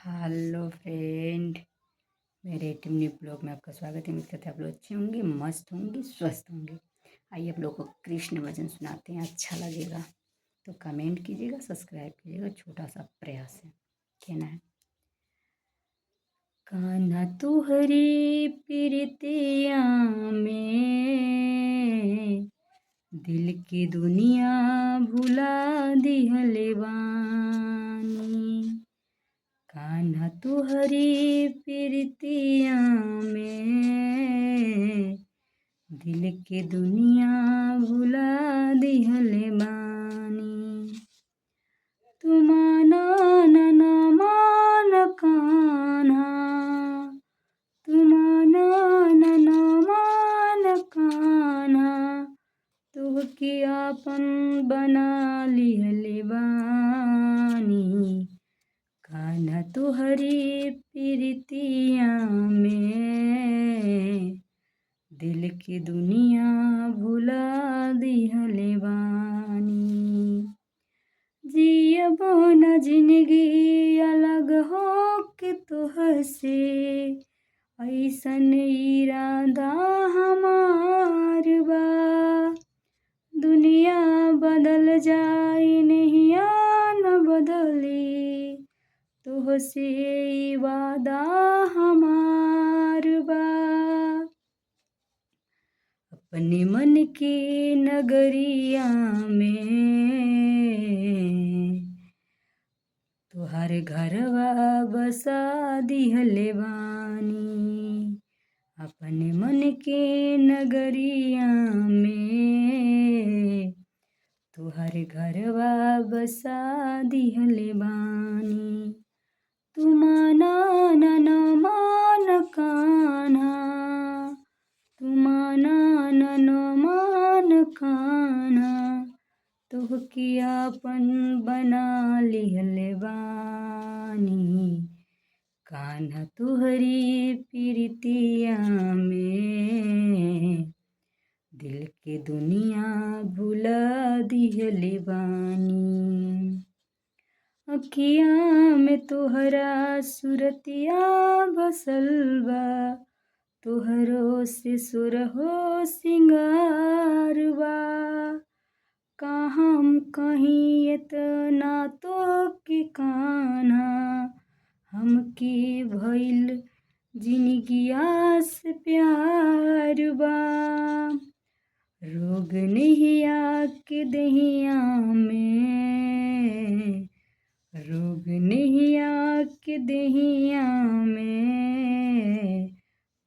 Hello friend, मेरे टिमनी blog में आपका स्वागत है। उम्मीद करते हैं आप लोग अच्छे होंगे, मस्त होंगे, स्वस्थ होंगे। आइए आप लोग को कृष्ण भजन सुनाते हैं, अच्छा लगेगा तो कमेंट कीजिएगा, सब्सक्राइब कीजिएगा। छोटा सा प्रयास है, कहना है। कान्हा तुहरी प्रीतिया में दिल की दुनिया भुला दिहले बानी। कान्हा तुहरी प्रीतिया में दिल के दुनिया भुला दिहले बानी। तू माना न मान कान्हा, तू माना न मान कान्हा, तुहके आपन बना लिहले बानी। कान्हा तुहरी प्रीतिया में दिल की दुनिया भुला दिहले बानी। जियबो न जिंदगी अलग हो के तुहसे, ऐसन इरादा हमार बा। दुनिया बदल जाई नहिया न बदली, तुहसे वादा हमार बा। अपने मन की नगरिया में तुहार घरवा बसा दिहले बानी। अपने मन के नगरिया में तुहार घरवा बसा दिहले बानी। तू माना न मान कान्हा, तू माना न मान कान्हा, तुहके आपन बना लिहले बानी। कान्हा तुहरी प्रीतिया में दिल के दुनिया भुला दिहले बानी। अखिया में तोहरा सुरतिया बसल बा, तोहरो से सुरहो सिंगार बा। का हम कहीं इतना तो के कान्हा, हमके भइल जिनगिया से प्यार बा। रोग नहिया के दहिया में, रोग नहिया के दहिया में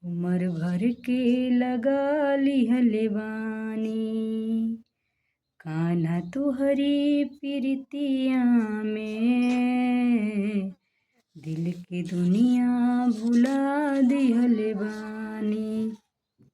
उम्र भर के लगा लिहले बानी। कान्हा तुहरी प्रीतिया में दिल की दुनिया भुला दिहले बानी।